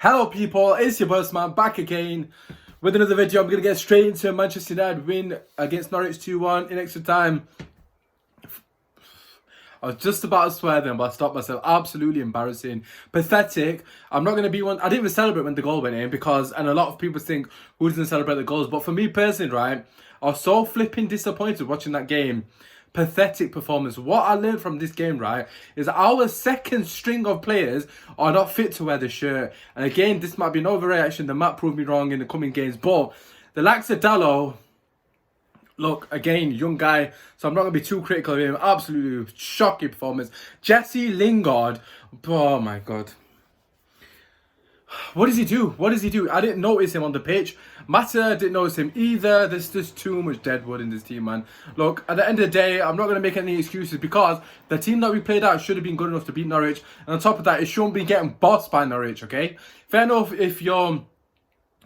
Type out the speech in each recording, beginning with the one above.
Hello people, it's your boss man back again with another video. I'm going to get straight into a Manchester United win against Norwich 2-1 in extra time. I was just about to swear then, but I stopped myself. Absolutely embarrassing. Pathetic. I'm not going to be one. I didn't even celebrate when the goal went in and a lot of people think, who doesn't celebrate the goals? But for me personally, right, I was so flipping disappointed watching that game. Pathetic performance. What I learned from this game, right, is our second string of players are not fit to wear the shirt. And again, this might be an overreaction. They might prove me wrong in the coming games. But the likes of Dalot, look, again, young guy, so I'm not going to be too critical of him. Absolutely shocking performance. Jesse Lingard, oh my God. What does he do? What does he do? I didn't notice him on the pitch. Mata didn't notice him either. There's just too much deadwood in this team, man. Look, at the end of the day, I'm not going to make any excuses because the team that we played out should have been good enough to beat Norwich. And on top of that, it shouldn't be getting bossed by Norwich, okay? Fair enough if you're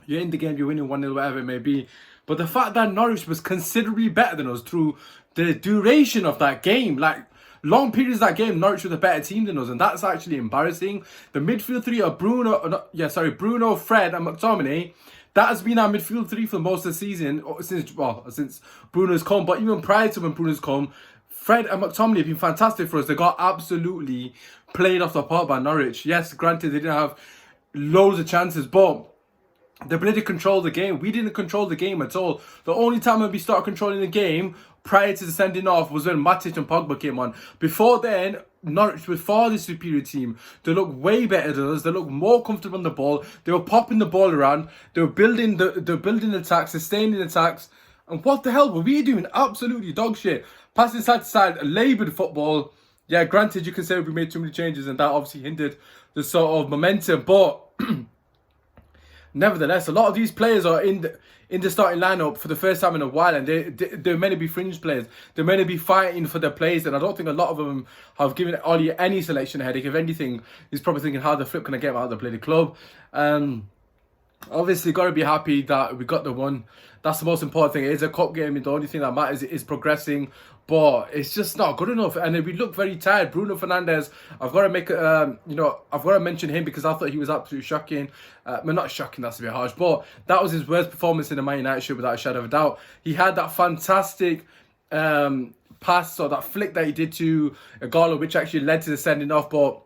in the game, you're winning 1-0, whatever it may be. But the fact that Norwich was considerably better than us through the duration of that game, like, long periods of that game, Norwich was a better team than us, and that's actually embarrassing. The midfield three are Bruno, Fred, and McTominay. That has been our midfield three for most of the season, since Bruno's come. But even prior to when Bruno's come, Fred and McTominay have been fantastic for us. They got absolutely played off the park by Norwich. Yes, granted, they didn't have loads of chances, but the ability to control the game. We didn't control the game at all. The only time when we started controlling the game prior to the sending off was when Matic and Pogba came on. Before then, Norwich was far the superior team. They look way better than us. They look more comfortable on the ball. They were popping the ball around. They were building attacks, sustaining attacks. And what the hell were we doing? Absolutely dog shit. Passing side to side, laboured football. Yeah, granted, you can say we made too many changes and that obviously hindered the sort of momentum. But nevertheless, a lot of these players are in the starting lineup for the first time in a while, and they're meant to be fringe players. They're meant to be fighting for their place, and I don't think a lot of them have given Ollie any selection headache. If anything, he's probably thinking, how the flip can I get him out of the bloody club? Obviously, got to be happy that we got the one. That's the most important thing. It is a cup game, and the only thing that matters is progressing. But it's just not good enough, and we look very tired. Bruno Fernandes, I've got to make I've got to mention him because I thought he was absolutely shocking. Well, not shocking, that's a bit harsh, but that was his worst performance in the Man United shirt without a shadow of a doubt. He had that fantastic pass or that flick that he did to Ighalo, which actually led to the sending off, but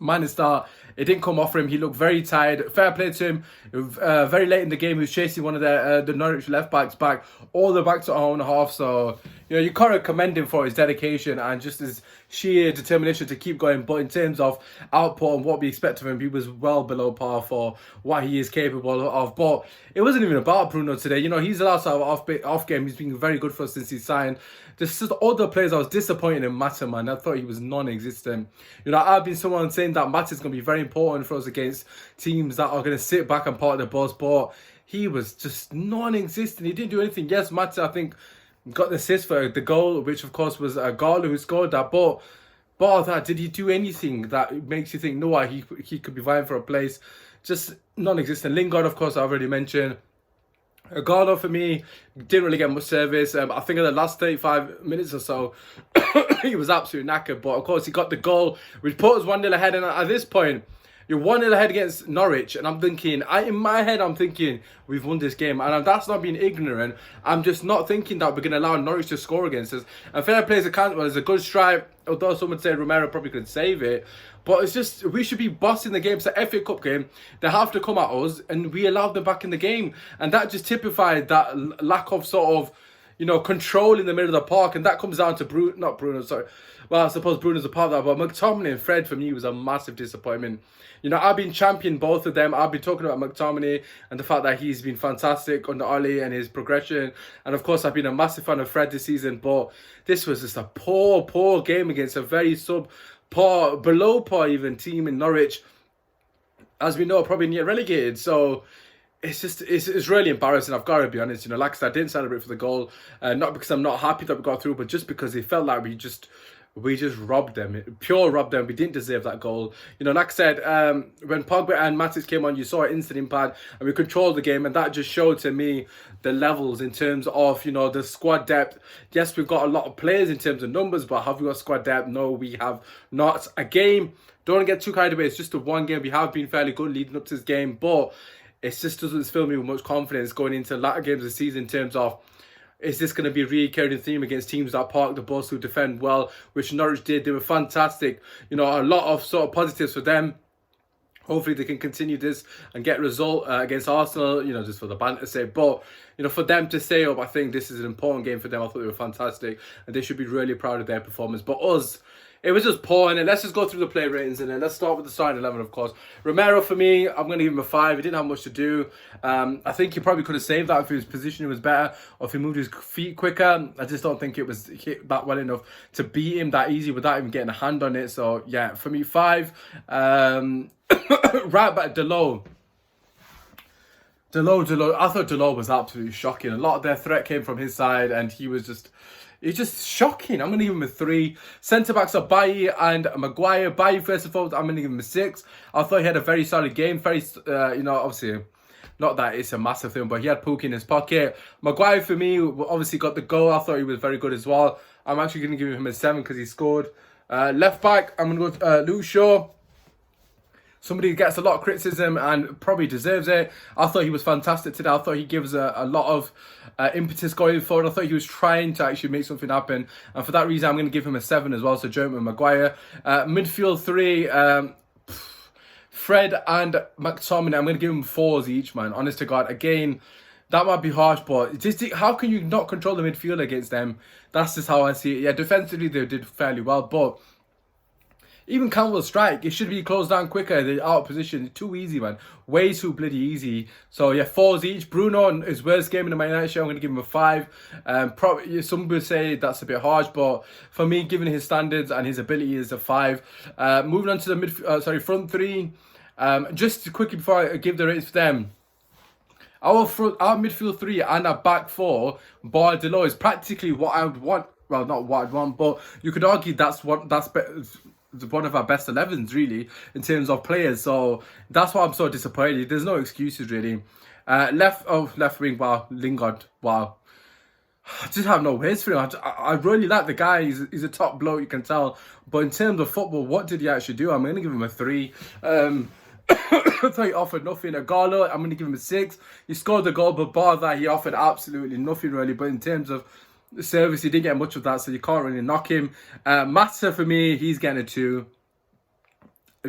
it didn't come off for him. He looked very tired. Fair play to him. Very late in the game, he was chasing one of the Norwich left backs back, all the back to our own half. So, you can't commend him for his dedication and just his sheer determination to keep going. But in terms of output and what we expect of him, he was well below par for what he is capable of. But it wasn't even about Bruno today. He's allowed to have off game. He's been very good for us since he signed. There's just other players I was disappointed in Mata, man. I thought he was non-existent. I've been someone saying that Mata is going to be very important for us against teams that are going to sit back and park the bus, but he was just non-existent. He didn't do anything. Yes, Mata, I think, got the assist for the goal, which of course was Ighalo who scored that, but bar that, did he do anything that makes you think, no, he could be vying for a place? Just non-existent. Lingard, of course, I already mentioned. Ighalo, for me, didn't really get much service. I think in the last 35 minutes or so, he was absolutely knackered. But, of course, he got the goal, which put us 1-0 ahead. And at this point, you're 1-0 ahead against Norwich. And I'm thinking, in my head, I'm thinking, we've won this game. And that's not being ignorant. I'm just not thinking that we're going to allow Norwich to score against us. And fair play to Cantwell. It's a good strike. Although someone said Romero probably could save it. But it's just, we should be bossing the game. It's the FA Cup game. They have to come at us, and we allowed them back in the game. And that just typified that lack of sort of, control in the middle of the park. And that comes down to Bruno, sorry. Well, I suppose Bruno's a part of that. But McTominay and Fred, for me, was a massive disappointment. I've been championing both of them. I've been talking about McTominay and the fact that he's been fantastic under Ollie and his progression. And, of course, I've been a massive fan of Fred this season. But this was just a poor game against a very below par even team in Norwich. As we know, probably near relegated. So it's really embarrassing. I've got to be honest. Like I said, I didn't celebrate for the goal. Not because I'm not happy that we got through, but just because it felt like we we just robbed them, pure robbed them. We didn't deserve that goal. You know, like I said, when Pogba and Matic came on, you saw an instant impact, and we controlled the game, and that just showed to me the levels in terms of, you know, the squad depth. Yes, we've got a lot of players in terms of numbers, but have we got squad depth? No, we have not. A game, don't want to get too carried away. It's just a one game. We have been fairly good leading up to this game, but it just doesn't fill me with much confidence going into latter games of the season in terms of, is this going to be a recurring theme against teams that park the bus, who defend well, which Norwich did? They were fantastic. You know, a lot of sort of positives for them. Hopefully they can continue this and get a result against Arsenal, you know, just for the banter's sake. But, you know, for them to stay up, I think this is an important game for them. I thought they were fantastic, and they should be really proud of their performance. But us, it was just poor. And then let's just go through the play ratings, and then let's start with the starting 11, of course. Romero, for me, I'm going to give him a 5. He didn't have much to do. I think he probably could have saved that if his positioning was better, or if he moved his feet quicker. I just don't think it was hit that well enough to beat him that easy without even getting a hand on it. So, yeah, for me, 5. Right back, Dalot. I thought Dalot was absolutely shocking. A lot of their threat came from his side, and he's just shocking. I'm going to give him a 3. Centre-backs are Bailly and Maguire. Bailly, first and foremost, I'm going to give him a 6. I thought he had a very solid game. Very, you know, obviously, not that it's a massive thing, but he had Pookie in his pocket. Maguire, for me, obviously got the goal. I thought he was very good as well. I'm actually going to give him a 7 because he scored. Left back, I'm going to go Luke Shaw. Somebody gets a lot of criticism and probably deserves it. I thought he was fantastic today. I thought he gives a lot of impetus going forward. I thought he was trying to actually make something happen. And for that reason, I'm going to give him a 7 as well. So Jeremy Maguire. Midfield 3, Fred and McTominay. I'm going to give them 4s each, man. Honest to God. Again, that might be harsh, but just how can you not control the midfield against them? That's just how I see it. Yeah, defensively, they did fairly well, but even Campbell's strike, it should be closed down quicker. They're out of position. Too easy, man. Way too bloody easy. So, yeah, 4s each. Bruno, his worst game in the Man United show, I'm going to give him a 5. Probably, some would say that's a bit harsh, but for me, given his standards and his ability, is a 5. Moving on to the front 3. Just quickly before I give the rates for them. Our midfield 3 and our back 4, bar Dalot, is practically what I would want. Well, not what I'd want, but you could argue that's one of our best 11s, really, in terms of players. So that's why I'm so disappointed. There's no excuses, really. Left wing, wow. Lingard, wow. I just have no words for him. I really like the guy. He's a top bloke, you can tell. But in terms of football, what did he actually do? I'm going to give him a 3. I thought he offered nothing. Agallo, I'm going to give him a 6. He scored the goal, but bar that, he offered absolutely nothing, really. But in terms of the service, he didn't get much of that, so you can't really knock him. Mata, for me, he's getting a 2.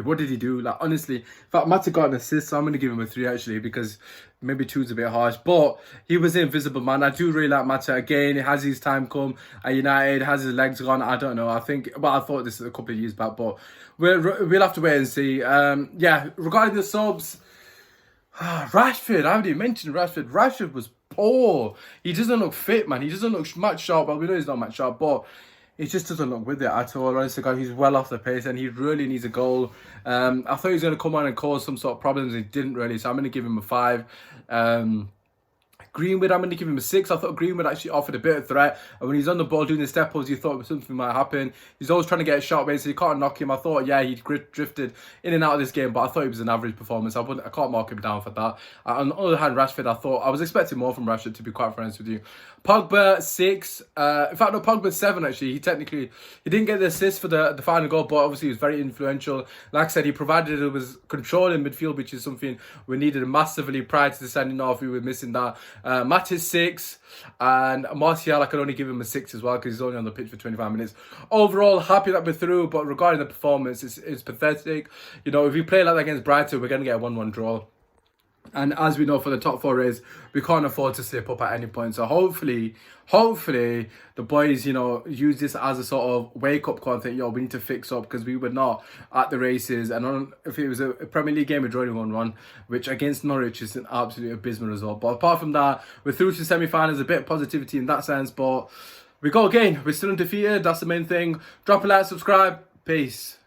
What did he do? Like, honestly, in fact, Mata got an assist, so I'm going to give him a 3, actually, because maybe 2 is a bit harsh. But he was the invisible man. I do really like Mata. Again, has his time come at United? Has his legs gone? I don't know. I thought this was a couple of years back, but we'll have to wait and see. Yeah, regarding the subs, Rashford, I haven't even mentioned Rashford. Rashford was poor. He doesn't look fit, man. He doesn't look match sharp. Well, we know he's not match sharp, but he just doesn't look with it at all. Honestly, God, he's well off the pace, and he really needs a goal. I thought he was going to come on and cause some sort of problems. He didn't really, so I'm going to give him a 5. Greenwood, I'm going to give him a 6. I thought Greenwood actually offered a bit of threat. And when he's on the ball doing the step-ups, you thought something might happen. He's always trying to get a shot, basically. You can't knock him. I thought, yeah, he drifted in and out of this game, but I thought it was an average performance. I can't mark him down for that. On the other hand, Rashford, I was expecting more from Rashford, to be quite honest with you. Pogba, 6. In fact, no, Pogba, 7, actually. He didn't get the assist for the final goal, but obviously he was very influential. Like I said, he provided it was control in midfield, which is something we needed massively prior to the sending off. We were missing that. Matis, 6. And Martial, I can only give him a 6 as well, because he's only on the pitch for 25 minutes. Overall, happy that we're through, but regarding the performance, it's pathetic. You know, if we play like that against Brighton, we're going to get a 1-1 draw. And as we know, for the top 4 race, we can't afford to slip up at any point. So hopefully, the boys, you know, use this as a sort of wake-up call and think, yo, we need to fix up, because we were not at the races. And if it was a Premier League game, we're drawing 1-1, which against Norwich is an absolutely abysmal result. But apart from that, we're through to semi-finals, a bit of positivity in that sense. But we go again. We're still undefeated. That's the main thing. Drop a like, subscribe. Peace.